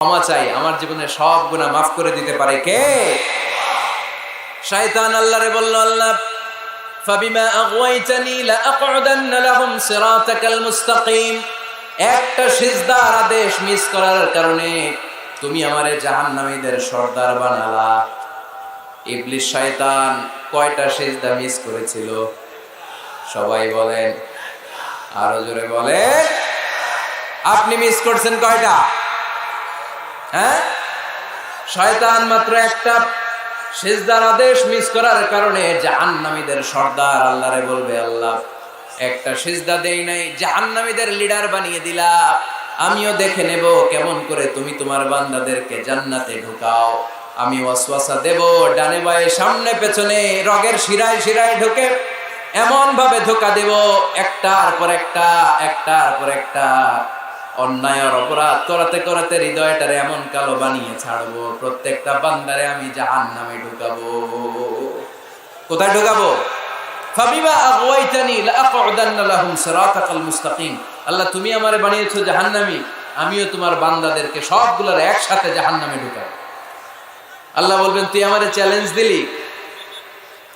ক্ষমা চাই, আমার জীবনের সব গুনাহ মাফ করে দিতে পারে কে? শয়তান আল্লাহরে বলল, আল্লাহ ফাবিমা আগওয়াইতানি লাআকউদান্না লাহুম সিরাতাকাল মুস্তাকিম। একটা সিজদার আদেশ মিস করার কারণে তুমি আমারে জাহান্নামীদের সর্দার বানালা। ইবলিস শয়তান কয়টা সিজদা মিস করেছিল? সবাই বলেন, আরো জোরে বলেন। আপনি মিস করছেন কয়টা? হ্যাঁ, শয়তান মাত্র একটা সিজদার আদেশ মিস করার কারণে জাহান্নামীদের সর্দার আল্লাহরে বলবে, আল্লাহ একটা সিজদা দেই নাই, জাহান্নামীদের লিডার বানিয়ে দিলা। আমিও দেখে নেব কেমন করে তুমি তোমার বান্দাদেরকে জান্নাতে ঢুকাও। আমি ওয়াসওয়াসা দেব, ডানে বায়ে সামনে পেছনে রগের শিরায় শিরায় ঢুকে এমন ভাবে ধোঁকা দেব, একটার পর একটা, একটার পর একটা অন্যায় আর অপরাধ করাতে করাতে হৃদয়টারে এমন কালো বানিয়ে ছাড়বো, প্রত্যেকটা বান্দারে আমি জাহান্নামে ঢুকাবো। কোথায় ঢুকাবো? ফাবিমা আগওয়াইতানি লাআকউদান্না লাহুম সিরাতাকাল মুস্তাকিম। আল্লাহ তুমি আমারে বানিয়েছো জাহান্নামী, আমিও তোমার বান্দাদেরকে সবগুলোর একসাথে জাহান্নামে ঢুকাবো। আল্লাহ বলবেন, তুই আমারে চ্যালেঞ্জ দিলি,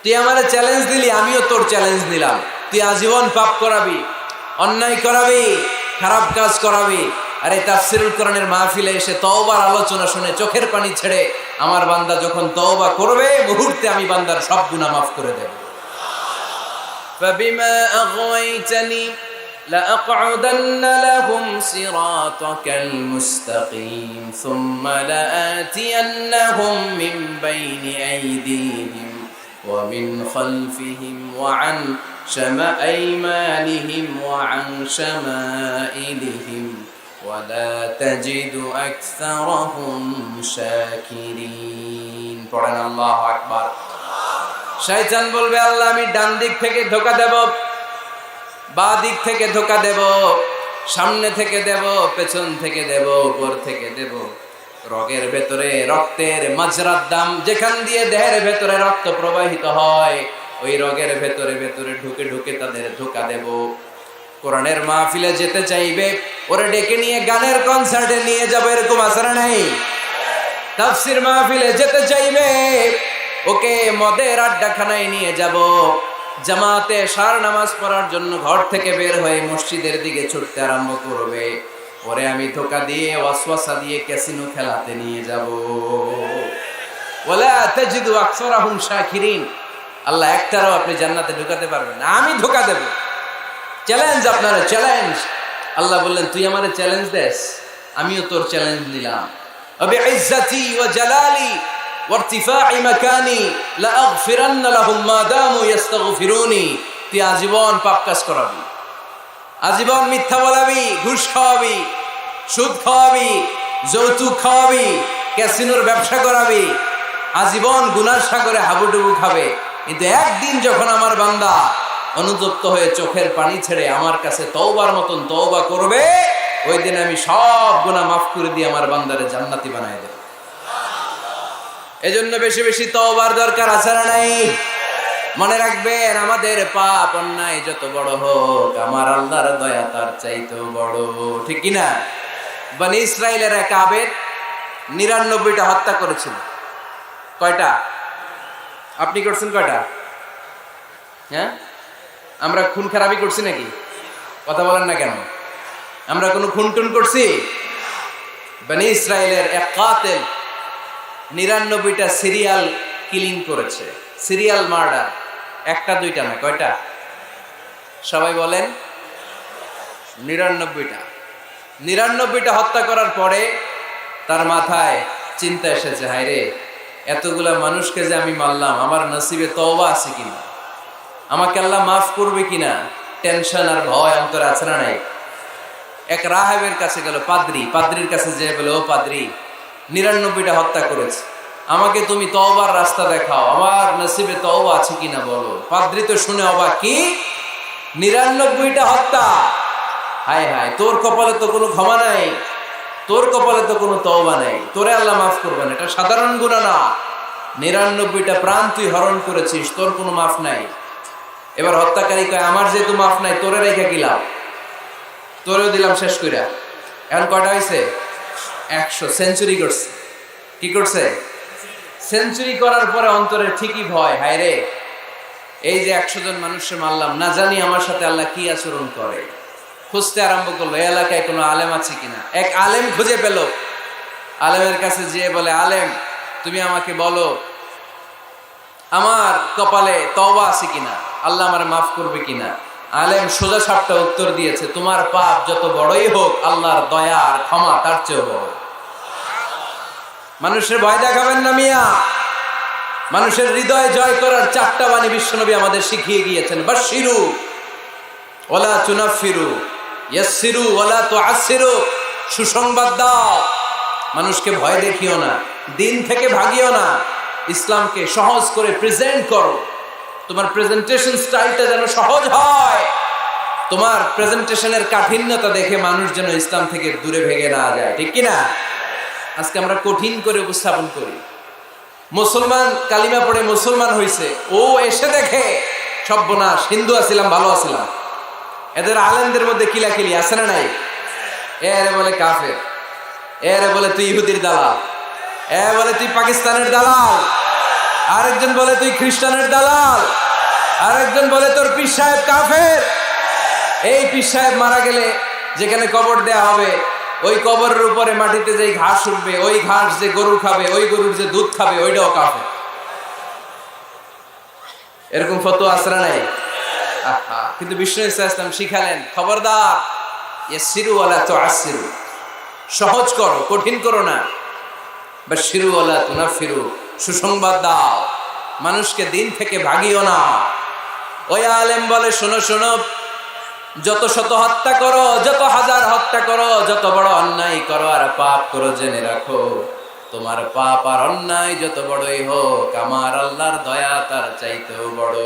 তুই আমারে চ্যালেঞ্জ দিলি, আমিও তোর চ্যালেঞ্জ দিলাম। তুই আজীবন পাপ করাবি, অন্যায় করাবি, খারাপ কাজ করাবি, আর এই তাফসীরুল কোরআনের মাহফিলে এসে তওবার আলোচনা শুনে চোখের পানি ছেড়ে আমার বান্দা যখন তওবা করবে, মুহূর্তে আমি বান্দার সব গুনাহ মাফ করে দেব। ফাবিমা আগওয়াইতানি লাআকউদান্না লাহুম সিরাতাকাল মুস্তাকিম সুম্মা লাআতিয়ান্নাহুম মিন বাইনি আইদিহিম ওয়া মিন খালফিহিম ওয়া আন أيمانهم وعن شمائلهم ولا تجد أكثرهم شاكرين। পড়েন আল্লাহু আকবার। শয়তান বলবে, আল্লাহ আমি ডান দিক থেকে ধোঁকা দেব, বাঁ দিক থেকে ধোঁকা দেব, সামনে থেকে দেব, পেছন থেকে দেব, উপর থেকে দেব। রগের ভেতরে রক্তের মাজরার দাম, যেখান দিয়ে দেহের ভেতরে রক্ত প্রবাহিত হয়, ওই রগের ভেতরে ভেতরে ঢুকে ঢুকে তাদের ধোঁকা দেব। কোরআনের মাহফিলে যেতে চাইবে, ওরে ডেকে নিয়ে গানের কনসার্টে নিয়ে যাবো, এরকম আসারা নাই। তাফসীর মাহফিলে যেতে চাইবে, ওকে মদের আড্ডাখানায় নিয়ে যাব। জামাতে সার নামাজ পড়ার জন্য ঘর থেকে বের হয়ে মসজিদের দিকে ছুটতে আরম্ভ করবে, ওরে আমি ধোঁকা দিয়ে ওয়াসওয়াসা দিয়ে ক্যাসিনো খেলাতে নিয়ে যাব। ওয়ালা তাজিদু আকসারাহুম শাকিরিন। আল্লাহ একটারও আপনি জান্নাতে ঢুকাতে পারবেন না, আমি ধোঁকা দেব। চ্যালেঞ্জ, আপনারা চ্যালেঞ্জ। আল্লাহ বললেন, তুই আমারে চ্যালেঞ্জ দেস, আমিও তোর চ্যালেঞ্জ নিলাম। বিইজ্জাতি ওয়া জালালি ওয়া ইরতিফাই মাকানি লাআগফিরান্না লাহুম মা দামু ইস্তাগফিরুনি। তুই আজীবন পাপ কাজ করাবি, আজীবন মিথ্যা বলাবি, ঘুষ খাওয়াবি, সুদ খাওয়াবি, যৌতুক খাওয়াবি, ক্যাসিনোর ব্যবসা করাবি, আজীবন গুনার সাগরে হাবুডুবু খাবে। কিন্তু একদিন যখন আমার বান্দা অনুতপ্ত হয়ে চোখের পানি ছেড়ে আমার কাছে তওবার মতন তওবা করবে, ওই দিন আমি সব গুনাহ মাফ করে দিয়ে আমার বান্দারে জান্নাতি বানায় দেব। এজন্য বেশি বেশি তওবার দরকার আছে না নাই? মনে রাখবেন, আমাদের পাপ অন্যায় যত বড় হোক, আমার আল্লাহর দয়া তার চাইতেও বড়, ঠিক কিনা? বনি ইসরাইলের এক আবেদ 99টা হত্যা করেছিল। কয়টা? আপনি করছেন কয়টা? হ্যাঁ, আমরা খুন খারাপি করছি নাকি? কথা বলেন না কেন? আমরা কোনো খুন টুন করছি? বনি ইসরাইলের এক কাতেল 99টা সিরিয়াল কিলিং করেছে, সিরিয়াল মার্ডার। একটা দুইটা না, কয়টা? সবাই বলেন। 99টা। 99টা হত্যা করার পরে তার মাথায় চিন্তা এসেছে, হায় রে, এতগুলা মানুষকে যে আমি মারলাম, আমার নসিবে তওবা আছে কিনা, আমাকে আল্লাহ মাফ করবে কিনা, টেনশন আর ভয় অন্তরে আছে না নাই? এক রাহেবের কাছে গেল, পাদ্রির কাছে যে বলে, ও পাদ্রি, 99টা হত্যা করেছে, আমাকে তুমি তওবার রাস্তা দেখাও, আমার নসিবে তওবা আছে কিনা বলো। পাদ্রি তো শুনে অবাক, কি 99টা হত্যা? হায় হায়, তোর কপালে তো কোনো ক্ষমা নাই, তোর কপালে তো কোনো তওবা নাই, তোরে আল্লাহ মাফ করবে না, এটা সাধারণ গুনাহ না। 99টা প্রাণ তুই হরণ করেছিস, তোর কোনো মাফ নাই। এবার হত্যাকারী কয়, আমার যেহেতু মাফ নাই, তোরে রেখে কি লাভ, তোরেও দিলাম শেষ কইরা। এখন কয়টা হয়েছে? 100 সেঞ্চুরি করছে। কি করছে? সেঞ্চুরি করার পরে অন্তরে ঠিকই ভয়, হায় রে, এই যে 100 জন মানুষকে মারলাম, না জানি আমার সাথে আল্লাহ কি আচরণ করে। খুঁজতে আরম্ভ করলো এই এলাকায় কোনো আলেম আছে কিনা। এক আলেম খুঁজে পেল। আলেমের কাছে যেয়ে বলে, আলেম তুমি আমাকে বলো আমার কপালে তওবা আছে কিনা, আল্লাহ আমার মাফ করবে কিনা। আলেম সোজা সাপটা উত্তর দিয়েছে, তোমার পাপ যত বড়ই হোক আল্লাহর দয়া আর ক্ষমা তার চেয়েও বড়। মানুষের ভয় দেখাবেন না মিয়া। মানুষের হৃদয় জয় করার 4টা বাণী বিশ্বনবী আমাদের শিখিয়ে গিয়েছেন। বাশশিরু ওয়ালা তুনাফিরু, ইয়াসসিরু ওয়ালা তুআসসিরু। সুসংবাদ দাও, মানুষকে ভয় দেখিও না, দিন থেকে ভাগিও না, ইসলামকে সহজ করে প্রেজেন্ট করো। তোমার প্রেজেন্টেশন স্টাইলটা যেন সহজ হয়, তোমার প্রেজেন্টেশনের কাঠিন্যতা দেখে মানুষ যেন ইসলাম থেকে দূরে ভেগে না যায়, ঠিক কিনা? আজকে আমরা কঠিন করে উপস্থাপন করি। মুসলমান কালিমা পড়ে মুসলমান হইছে, ও এসে দেখে সর্বনাশ, হিন্দু আছিলাম ভালো আছিলাম। এদের আলেমদের মধ্যে কিলাকিলি আছে না নাই? এরে বলে কাফের, এরে বলে তুই ইহুদির দালাল, এ বলে তুই পাকিস্তানের দালাল, আরেকজন বলে তুই খ্রিস্টানের দালাল, আরেকজন বলে তোর পীর সাহেব কাফের। এই পীর সাহেব মারা গেলে যেখানে কবর দেয়া হবে, ওই কবরের উপরে মাটিতে যে ঘাস উঠবে, ওই ঘাস যে গরু খাবে, ওই গরুর যে দুধ খাবে, ওইটাও কাফের। এরকম ফতোয়া আছে না নাই? কিন্তু বিষ্ণু ইসলাম শিখালেন, খবরদার, ইয়াসসিরু ওয়ালা তুআসসিরু, সহজ করো, কঠিন করো না। বাশশিরু ওয়ালা তুনাফিরু, সুসংবাদ দাও, মানুষকে দিন থেকে ভাগিও না। ওই আলেম বলে, শোনো শোনো, যত শত হত্যা করো, যত হাজার হত্যা করো, যত বড় অন্যায় করো আর পাপ করো, জেনে রাখো তোমার পাপ আর অন্যায় যত বড়ই হোক, আমার আল্লাহর দয়া তার চাইতেও বড়।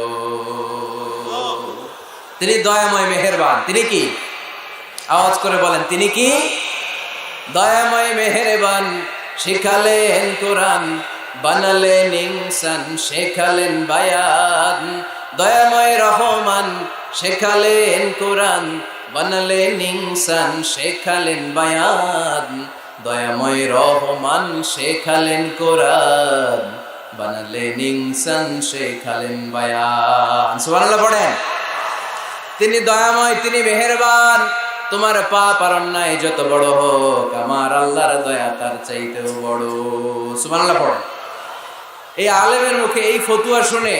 তিনি দয়াময় মেহেরবান। তিনি কি? আওয়াজ করে বলেন, তিনি কি? দয়াময় মেহেরবান। শিখালেন কোরআন, বানালেন ইনসান, শেখালেন বায়ান। দয়াময় রহমান, শেখালেন কোরআন, বানালেন ইনসান, শেখালেন বায়ান। দয়াময় রহমান, শেখালেন কোরআন, বানালেন ইনসান, শেখালেন বায়ান। সুবহানাল্লাহ পড়েন। তিনি দয়াময়, তিনি মেহেরবান। তোমার পাপ আর অন্যায় যত বড় হোক, আমার আল্লাহর দয়া তার চাইতেও বড়। সুবহানাল্লাহ পড়েন। এই আলেমের মুখে এই ফতুয়া শুনে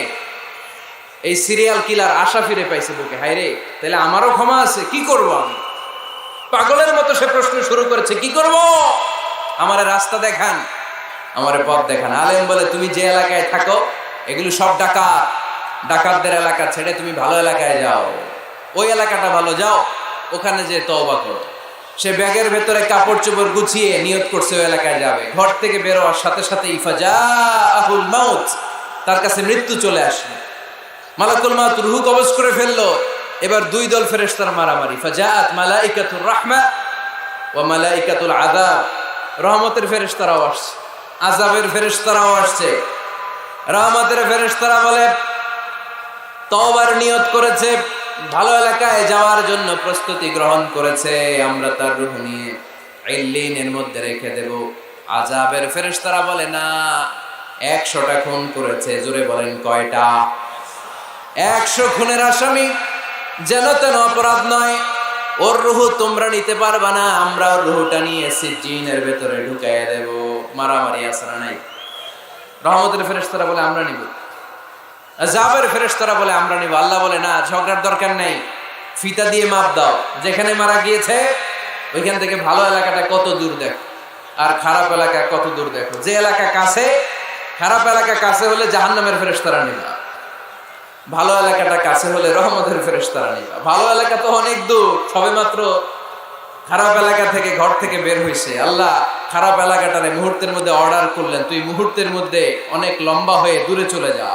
এই সিরিয়াল কিলার আশা ফিরে পাইছে বুকে। হায় রে, তাহলে আমারও ক্ষমা আছে, কি করব আমি? পাগলের মতো সে প্রশ্ন শুরু করেছে, কি করব? আমারে রাস্তা দেখান, আমারে পথ দেখান। আলেম বলে, তুমি যে এলাকায় থাকো এগুলো সব ডাকাত, ডাকাতদের এলাকা ছেড়ে তুমি ভালো এলাকায় যাও, ওই এলাকাটা ভালো, যাও ওখানে যে তওবা করো। সে ব্যাগের ভেতরে কাপড় চোপড় গুছিয়ে নিয়ত করছে ওই এলাকায় যাবে। ঘর থেকে বেরোয়ার সাথে সাথে ইফাজাহুল মাউত, তার কাছে মৃত্যু চলে আসবে। মালাকুল মাউত রূহ কবজ করে ফেললো। এবার 2 দল ফেরেশতার মারামারি। ফাজাআত মালাইকাতুর রাহমা ওয়া মালাইকাতুল আযাব। রহমতের ফেরেশতারাও আসছে, আযাবের ফেরেশতারাও আসছে। রহমতের ফেরেশতারা বলে, তওবার নিয়ত করেছে, ভালো এলাকায় যাওয়ার জন্য প্রস্তুতি গ্রহণ করেছে, আমরা তার রূহ নিয়ে ইল্লিনের মধ্যে রেখে দেব। আযাবের ফেরেশতারা বলে, না, 100টা খুন করেছে। জোরে বলেন, কয়টা? 100 খুনের আসামি, যেন তেন অপরাধ নয়। ওর রূহ তোমরা নিতে পারবা না, আমরা ওর রূহটা নিয়ে সিজ্জিনের ভেতরে ঢুকাইয়া দেব। মারামারি আছে না নাই? রহমতের ফেরেশতারা বলে, আমরা নিব। আযাবের ফেরেশতারা বলে, আমরা নিব। আল্লাহ বলে, না, ঝগড়ার দরকার নেই, ফিতা দিয়ে মাপ দাও। যেখানে মারা গিয়েছে ওইখান থেকে ভালো এলাকাটা কত দূর দেখো, আর খারাপ এলাকা কত দূর দেখো। যে এলাকা কাছে, খারাপ এলাকা কাছে হলে জাহান্নামের ফেরেশতারা নিবা, ভালো এলাকাটা কাছে হলে রহমতের ফেরেশতারা নিবা। ভালো এলাকা তো অনেক দূর, সবেমাত্র খারাপ এলাকা থেকে ঘর থেকে বের হইছে। আল্লাহ খারাপ এলাকাটারে মুহূর্তের মধ্যে অর্ডার করলেন, তুই মুহূর্তের মধ্যে অনেক লম্বা হয়ে দূরে চলে যা।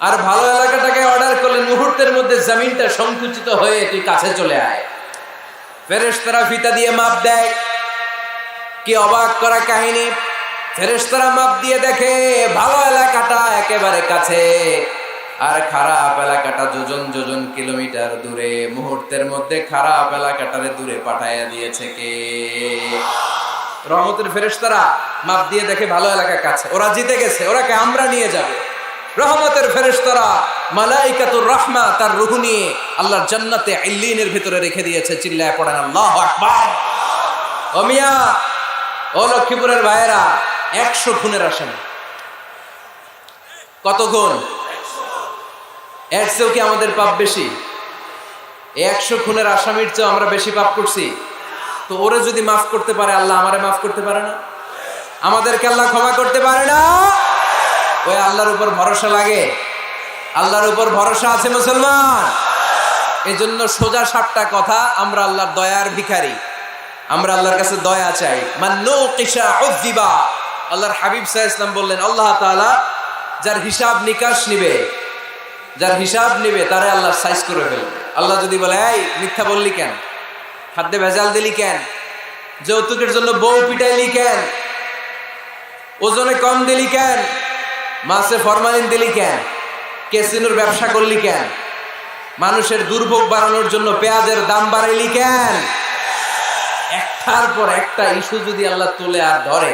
আর ভালো এলাকাটাকে অর্ডার করলেন, মুহূর্তের মধ্যে জমিনটা সংকুচিত হয়ে তুই কাছে চলে আয়। ফেরেশতারা ফিতা দিয়ে মাপ দেয়। কি অবাক করা কাহিনী! ফেরেশতারা মাপ দিয়ে দেখে ভালো এলাকাটা একেবারে কাছে, আর খারাপ এলাকাটা যোজন যোজন কিলোমিটার দূরে, মুহূর্তের মধ্যে খারাপ এলাকাটারে দূরে পাঠাইয়া দিয়েছে কে? রহমতের ফেরেশতারা মাপ দিয়ে দেখে ভালো এলাকা কাছে, ওরা জিতে গেছে, ওরাকে আমরা নিয়ে যাব। রহমতের ফেরেশতারা মালাইকাতুর রাহমা তার রূহ নিয়ে আল্লাহর জান্নাতে ইল্লিনের ভিতরে রেখে দিয়েছে। চিল্লায় পড়েন আল্লাহু আকবার। ও মিয়া, ও লক্ষ্মীপুরের ভাইয়েরা, 100 খুনের আসামি। কত খুন? 100। কি আমাদের পাপ বেশি? 100 খুনের আসামির চেয়ে আমরা বেশি পাপ করছি। তো ওরে যদি মাফ করতে পারে আল্লাহ, আমারে মাফ করতে পারে না? আমাদেরকে আল্লাহ ক্ষমা করতে পারে না? ওই আল্লাহর উপর ভরসা লাগে? আল্লাহর উপর ভরসা আছে মুসলমান? এই জন্য সোজা 7টা কথা, আমরা আল্লাহর দয়ার ভিখারি, আমরা আল্লাহর কাছে দয়া চাই। মান্নু কিসা উযিবা। আল্লাহর হাবিব সাল্লাল্লাহু আলাইহি ওয়াসাল্লাম বললেন, আল্লাহ তাআলা যার হিসাব নিকাশ নিবে, যার হিসাব নিবে তারে আল্লাহ সাইজ করে ফেলবে। আল্লাহ যদি বলে, এই মিথ্যা বললি কেন, খাদ্যে ভেজাল দিলি কেন, যৌতুকের জন্য বউ পিটাইলি কেন, ওজনে কম দিলি কেন, মাছে ফরমালিন দিলি কেন, ক্যাসিনোর ব্যবসা করলি কেন, মানুষের দুর্ভোগ বাড়ানোর জন্য পেঁয়াজের দাম বাড়াইলি কেন, একটার পর একটা ইস্যু যদি আল্লাহ তুলে আর ধরে,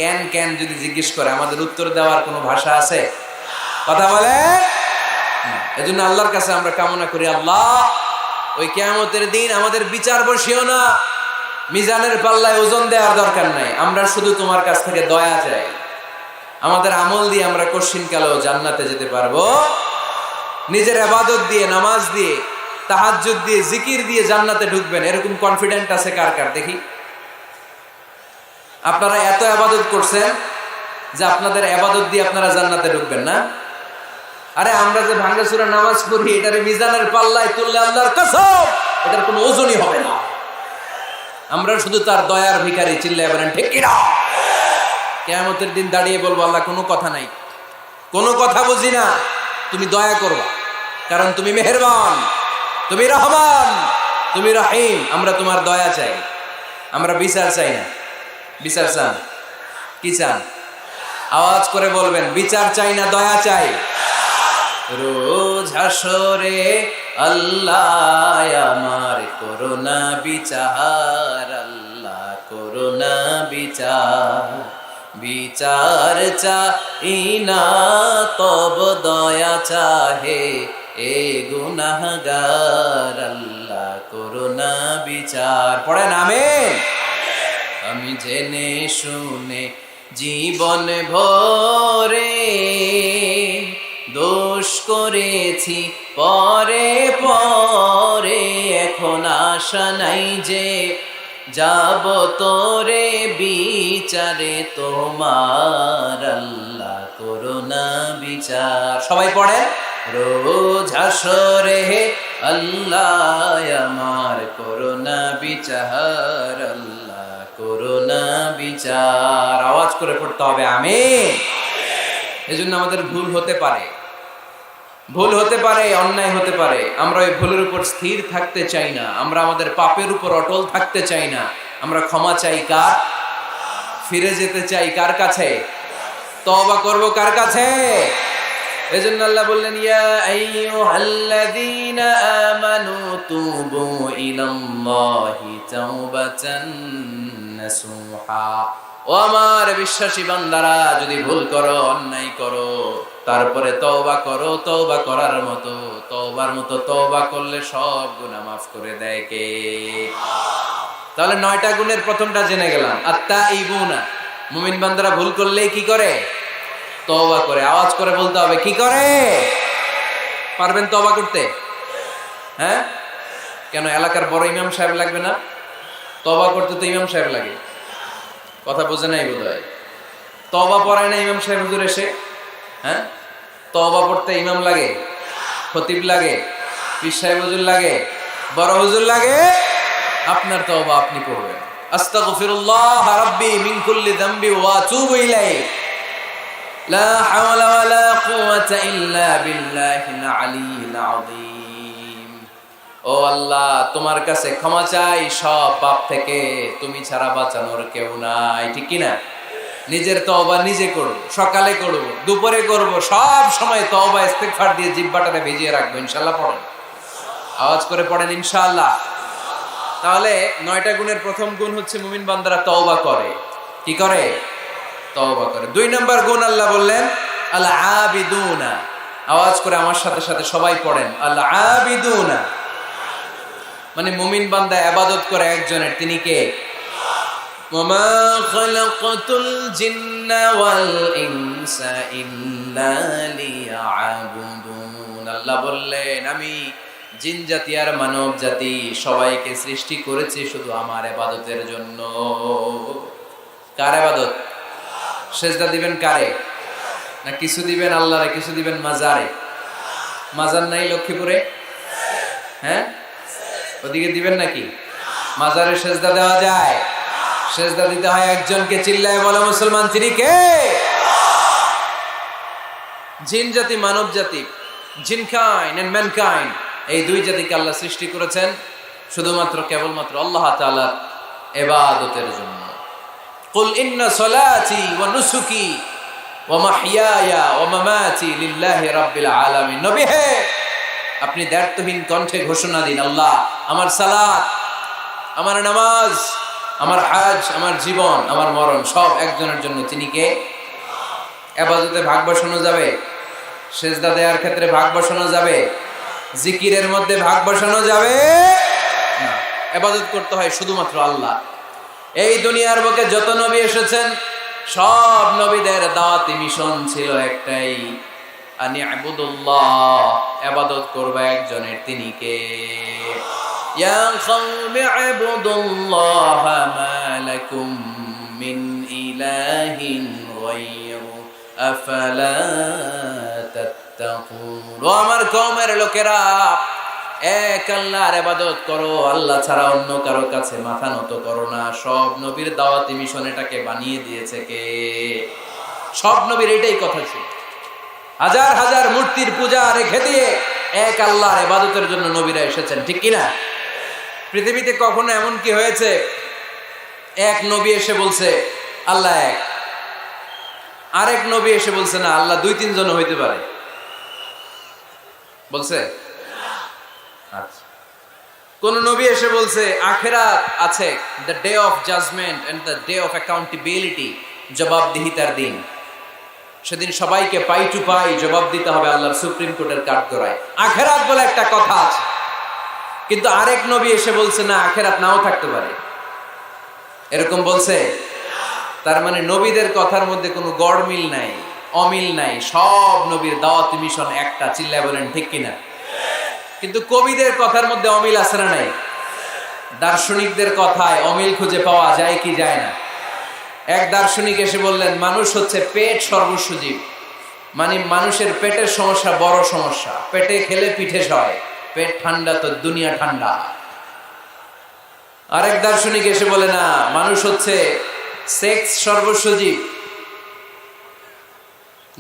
কেন কেন যদি জিজ্ঞেস করে, আমাদের উত্তর দেওয়ার কোনো ভাষা আছে? কথা বলে। এজন্য আল্লাহর কাছে আমরা কামনা করি, আল্লাহ ওই কিয়ামতের দিন আমাদের বিচার বসিও না, মিজানের পাল্লায় ওজন দেওয়ার দরকার নাই, আমরা শুধু তোমার কাছ থেকে দয়া চাই। আমাদের আমল দিয়ে আমরা কশিনকালেও জান্নাতে যেতে পারবো। নিজের ইবাদত দিয়ে, নামাজ দিয়ে, তাহাজ্জুদ দিয়ে, জিকির দিয়ে জান্নাতে ঢুকবেন, এরকম কনফিডেন্ট আছে কার কার? দেখি। আপনারা এত ইবাদত করছেন যে আপনাদের ইবাদত দিয়ে আপনারা জান্নাতে ঢুকবেন না? আরে আমরা যে ভাঙ্গাচুরা নামাজ পড়ি, এটারে মিজানের পাল্লায় তুললে আল্লাহর কসম এটার কোনো ওজনই হবে না। আমরা শুধু তার দয়ার ভিখারি। চিল্লায় বলেন ঠিক কি না? কিয়ামতের দিন দাঁড়িয়ে বলবো, আল্লাহ কোনো কথা নাই, কোনো কথা বুঝি না, তুমি দয়া করবা, কারণ তুমি মেহেরবান, তুমি রহমান, তুমি রহিম। আমরা তোমার দয়া চাই, আমরা বিচার চাই না। বিচার চান? কি চান? আওয়াজ করে বলবেন, বিচার চাই না, দয়া চাই। রোজ হাসরে আল্লাহ আমার করোনা বিচার, আল্লাহ করোনা বিচার, বিচার চাই না তব দয়া চাহে এ গুনাহগার, আল্লাহ করোনা বিচার। পড়েন আমিন। আমি জেনে শুনে জীবন ভরে দোষ করেছি পরে পরে, এখন আশা নাই যে যাব তোরে বিচারে তোমার, আল্লাহ করোনা বিচার। সবাই পড়ে, রোজ হাসরে আল্লাহ আমার করোনা বিচার, আল্লাহ করোনা বিচার। আওয়াজ করে পড়তে হবে আমিন। এজন্য আমাদের ভুল হতে পারে, ভুল হতে পারে, অন্যায় হতে পারে, আমরা ওই ভুলের উপর স্থির থাকতে চাই না, আমরা আমাদের পাপের উপর অটল থাকতে চাই না। আমরা ক্ষমা চাই কার? ফিরে যেতে চাই কার কাছে? তওবা করব কার কাছে? এজন্য আল্লাহ বললেন, ইয়া আইয়ুহাল্লাযীনা আমানু তুবু ইলাল্লাহি তাওবাতান নাসুহা। ও আমার বিশ্বাসী বান্দারা, যদি ভুল করো, অন্যায় করো, তারপরে তওবা করো, তওবা করার মতো, তওবার মতো তওবা করলে সব গুনাহ মাফ করে দেয় কে? তাহলে 9টা গুণের প্রথমটা জেনে গেলাম, আত্তাইবুনা। মুমিন বান্দারা ভুল করলেই কি করে? তওবা করে। আওয়াজ করে বলতে হবে, কি করে? পারবেন তওবা করতে? হ্যাঁ? কেন এলাকার বড় ইমাম সাহেব লাগবে না? তওবা করতে তো ইমাম সাহেব লাগে। কথা বোঝে নাই বোধহয়। তওবা পড়ায় না ইমাম সাহেব হুজুর এসে? হ্যাঁ, তওবা পড়তে ইমাম লাগে, খতিব লাগে, পীর সাহেব হুজুর লাগে, বড় হুজুর লাগে। আপনার তওবা আপনি করবেন। আস্তাগফিরুল্লাহ রাব্বি মিন কুল্লি যামবি ওয়া আতুবু ইলাইহি, লা হাওলা ওয়ালা কুওয়াতা ইল্লা বিল্লাহিল আলিয়্যিল আযীম। ও আল্লাহ, তোমার কাছে ক্ষমা চাই সব পাপ থেকে, তুমি ছাড়া বাঁচানোর কেউ নাই। ঠিক কি না? নিজের তওবা নিজে করব, সকালে করব, দুপুরে করব, সব সময় তওবা ইস্তিগফার দিয়ে জিহ্বাটাকে ভিজিয়ে রাখবো। ইনশাআল্লাহ পড়েন, আওয়াজ করে পড়েন ইনশাআল্লাহ। তাহলে 9টা গুণের প্রথম গুণ হচ্ছে মুমিন বান্দারা তওবা করে। কি করে? তওবা করে। 2 নম্বর গুণ আল্লাহ বললেন আল আবিদুনা। আওয়াজ করে আমার সাথে সাথে সবাই পড়েন আল আবিদুনা। মানে মুমিন বান্দা ইবাদত করে একজনের, তিনি কে? ওয়ামা খালাকাতুল জিন্না ওয়াল ইনসা ইল্লা লিয়াবুদুন। আল্লাহ বললেন আমি জিন জাতি আর মানব জাতি সবাইকে সৃষ্টি করেছি শুধু আমার ইবাদতের জন্য। কার ইবাদত? সেজদা দিবেন কারে? না কিছু দিবেন আল্লাহরে, কিছু দিবেন মাজারে? মাজার নাই লক্ষ্মীপুরে? হ্যাঁ, ওদিকে দিবেন নাকি? মাজারে সেজদা দেওয়া যায়? সেজদা দিতে হয় একজনকে। চিল্লায় বলে মুসলমান, তিনি কে? জিন জাতি মানব জাতি, জিনকাইন্ড এন্ড ম্যানকাইন্ড, এই 2 জাতিকে আল্লাহ সৃষ্টি করেছেন শুধুমাত্র কেবলমাত্র আল্লাহ তাআলার ইবাদতের জন্য। কুল ইন্না সলাতি ওয়া নুসুকি ওয়া মাহইয়ায়া ওয়া মামাতি লিল্লাহি রাব্বিল আলামিন। নবী হে, আপনি দ্ব্যর্থহীন কণ্ঠে ঘোষণা দিন, আল্লাহ আমার সালাত, আমার নামাজ, আমার হজ, আমার জীবন, আমার মরণ সব একজনের জন্য। তিনি কে? ইবাদতে ভাগ বসানো যাবে? সেজদা দেওয়ার ক্ষেত্রে ভাগ বসানো যাবে? জিকিরের মধ্যে ভাগ বসানো যাবে না। ইবাদত করতে হয় শুধুমাত্র আল্লাহ। এই দুনিয়ার বুকে যত নবী এসেছেন সব নবীদের দাওয়াতি মিশন ছিল একটাই, আনি আবুদুল্লাহ, ইবাদত করবে একজনের, তিনি কে? ইয়া কওমি আবুদুল্লাহ মা লাকুম মিন ইলাহিন গায়রু আফালা তাত্তাকুন। ও আমার কওমের লোকেরা, এক আল্লাহর ইবাদত করো, আল্লাহ ছাড়া অন্য কারো কাছে মাথা নত করো না। সব নবীর দাওয়াতি মিশন এটাকে বানিয়ে দিয়েছে কে? সব নবীর এটাই কথা ছিল। হাজার হাজার মূর্তির পূজা রেখে দিয়ে এক আল্লাহর ইবাদতের জন্য নবীরা এসেছেন, ঠিক কি না? পৃথিবীতে কখনো এমন কি হয়েছে এক নবী এসে বলছে আল্লাহ এক, আরেক নবী এসে বলছে না আল্লাহ 2-3 জন হইতে পারে? বলছে? আচ্ছা, কোন নবী এসে বলছে আখিরাত আছে, the day of judgement and the day of accountability, জবাবদিহিতার দিন, সেদিন সবাইকে পাই টু পাই জবাব দিতে হবে আল্লাহর সুপ্রিম কোর্টের কাঠগড়ায়। আখিরাত বলে একটা কথা আছে, কিন্তু আরেক নবী এসে বলছে না আখিরাত নাও থাকতে পারে। এরকম বলছে? তার মানে নবীদের কথার মধ্যে কোনো গড়মিল নাই, অমিল নাই। সব নবীর দাওয়াতি মিশন একটা। চিল্লায় বলেন ঠিক কিনা? কিন্তু কবিদের কথার মধ্যে অমিল আছে না নাই? দার্শনিকদের কথায় অমিল খুঁজে পাওয়া যায় কি যায় না? এক দার্শনিক এসে বললেন মানুষ হচ্ছে পেট সর্বস্ব জীব, মানে মানুষের পেটের সমস্যা বড় সমস্যা, পেটে খেলে পিঠে সয়, পেট ঠান্ডা তো দুনিয়া ঠান্ডা। আরেক দার্শনিক এসে বলে না, মানুষ হচ্ছে সেক্স সর্বস্ব জীব,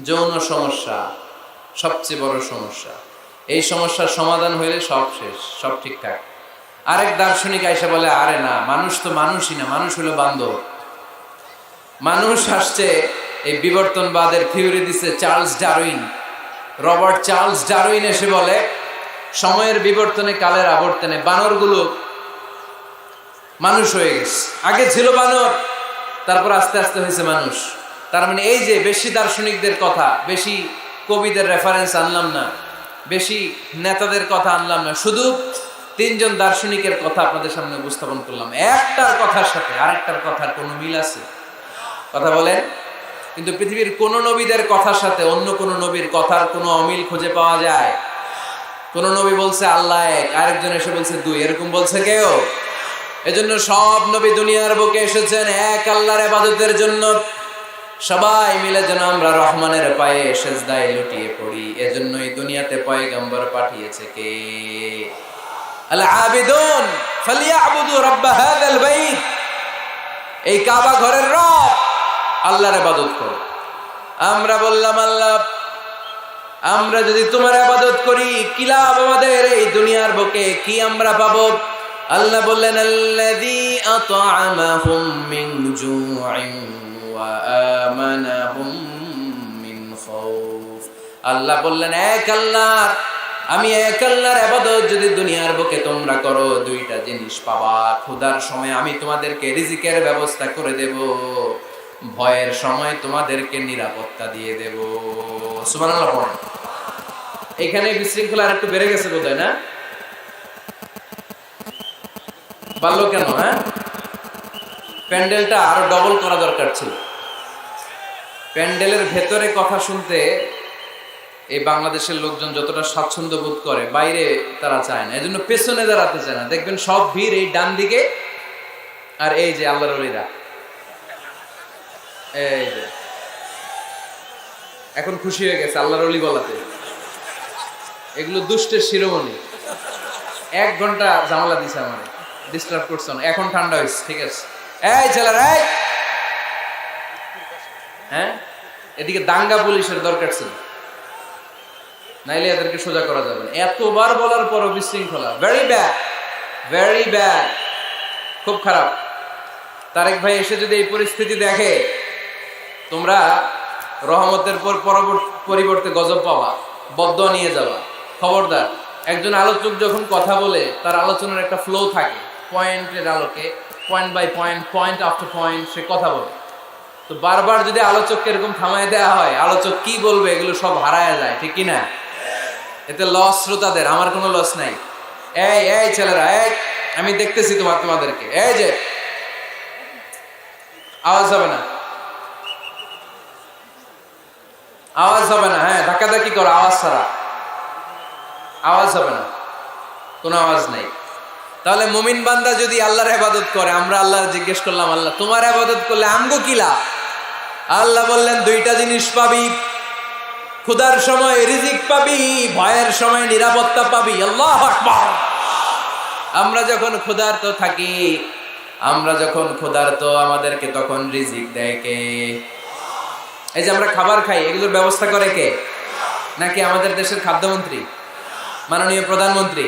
যৌন সমস্যা সবচেয়ে বড় সমস্যা, এই সমস্যার সমাধান হইলে সব শেষ, সব ঠিকঠাক। আরেক দার্শনিক এসে বলে আরে না, মানুষ তো মানুষই না, মানুষ হলো বান্দর। মানুষ আসছে এই বিবর্তনবাদের থিওরি দিছে Charles Darwin, Robert Charles Darwin এসে বলে সময়ের বিবর্তনে কালের আবর্তনে বানরগুলো মানুষ হয়ে গেছে। আগে ছিল বানর, তারপর আস্তে আস্তে হয়েছে মানুষ। তার মানে এই যে বেশি দার্শনিকদের কথা, বেশি কবিদের রেফারেন্স আনলাম না, বেশি নেতাদের কথা আনলাম না, শুধু 3 জন দার্শনিকের কথা আপনাদের সামনে উপস্থাপন করলাম। একটার কথার সাথে আরেকটার কথার কোনো মিল আছে? কথা বলেন। কিন্তু পৃথিবীর কোন নবীদের কথার সাথে অন্য কোন নবীর কথার কোনো অমিল খুঁজে পাওয়া যায়? কোন নবী বলছে আল্লাহ এক, আরেকজন এসে বলছে 2, এরকম বলছে কেউ? এজন্য সব নবী দুনিয়ার বুকে এসেছেন এক আল্লাহর ইবাদতের জন্য। সবাই মিলে যেন আমরা রহমানের পায়ে সেজদায় লুটিয়ে পড়ি। এজন্যই দুনিয়াতে পয়গম্বর পাঠিয়েছে কে? আল আবিদুন ফালিয়াবুদু রাব্ব হাযাল বাইত, এই কাবা ঘরের রব আল্লাহর ইবাদত করো। আমরা বললাম আল্লাহ, আমরা যদি তোমার ইবাদত করি কি লাভ আমাদের? এই দুনিয়ার বুকে কি আমরা পাবো? আল্লাহ বললেন আল্লাযী আত'আমাহুম মিন জু'ইন ওয়া আমানাহুম মিন খাউফ। আল্লাহ বললেন এক আল্লাহর, আমি এক আল্লাহর ইবাদত যদি দুনিয়ার বুকে তোমরা করো, দুইটা জিনিস পাবা। ক্ষুধার সময় আমি তোমাদেরকে রিজিকের ব্যবস্থা করে দেব, ভয়ের সময় তোমাদেরকে নিরাপত্তা দিয়ে দেব। সুবহানাল্লাহ পড়েন। এখানে বিশৃঙ্খলা আর একটু বেড়ে গেছে বোধহয়, না? বাড়লো কেন? হ্যাঁ, প্যান্ডেলটা আরো ডবল করা দরকার ছিল। প্যান্ডেলের ভেতরে কথা শুনতে এই বাংলাদেশের লোকজন যতটা স্বাচ্ছন্দ্য বোধ করে, বাইরে তারা চায় না, এজন্য পেছনে দাঁড়াতে চায় না। দেখবেন সব ভিড় এই ডান দিকে, আর এই যে আল্লাহর ওলিরা, এই যে এখন খুশি হয়ে গেছে আল্লাহর ওলি বলাতে। এগুলো দুষ্টের শিরোমণি। 1 ঘন্টা ঝামেলা দিছে আমার, ডিস্টার্ব করছে না। এখন ঠান্ডা হয়েছে, ঠিক আছে। এই ছেলেরা, এই হ্যাঁ, এদিকে দাঙ্গা পুলিশের দরকার ছিল, নাইলে এদেরকে সোজা করা যাবে না। এতবার বলার পরও বিশৃঙ্খলা, ভেরি ব্যাড, ভেরি ব্যাড, খুব খারাপ। তারেক ভাই এসে যদি এই পরিস্থিতি দেখে, তোমরা রহমতের পরিবর্তে গজব পাবা, বদদোয়া নিয়ে যাবা। খবরদার, একজন আলোচক যখন কথা বলে, তার আলোচনার একটা ফ্লো থাকে, পয়েন্টের আলোকে, point by point, point after point সে কথা বলে। তো বারবার যদি আলোচককে এরকম থামায় দেওয়া হয়, আলোচক কি বলবে এগুলো সব হারায় যায়, ঠিক কি না? এতে লস শ্রোতাদের, আমার কোনো লস নাই। এই এই ছেলেরা, এই আমি দেখতেছি তোমাদেরকে, এই যে আওয়াজ হবে না, আওয়াজ হবে না। হ্যাঁ, ধাক্কাধাক্কি করো, আওয়াজ ছাড়া, আওয়াজ হবে না, কোনো আওয়াজ নাই। তাহলে মুমিন বান্দা যদি আল্লাহর ইবাদত করে, আমরা আল্লাহ জিজ্ঞেস করলাম, আল্লাহ তোমার ইবাদত করলে আমগো কি লাভ? আল্লাহ বললেন দুইটা জিনিস পাবি, ক্ষুধার সময় রিজিক পাবি, ভয়ের সময় নিরাপত্তা পাবি। আল্লাহু আকবার। আমরা যখন ক্ষুধার্ত থাকি, আমরা যখন ক্ষুধার্ত, আমাদেরকে তখন রিজিক দেয় কে? এই যে আমরা খাবার খাই, এগুলোর ব্যবস্থা করে কে? নাকি আমাদের দেশের খাদ্যমন্ত্রী, মাননীয় প্রধানমন্ত্রী?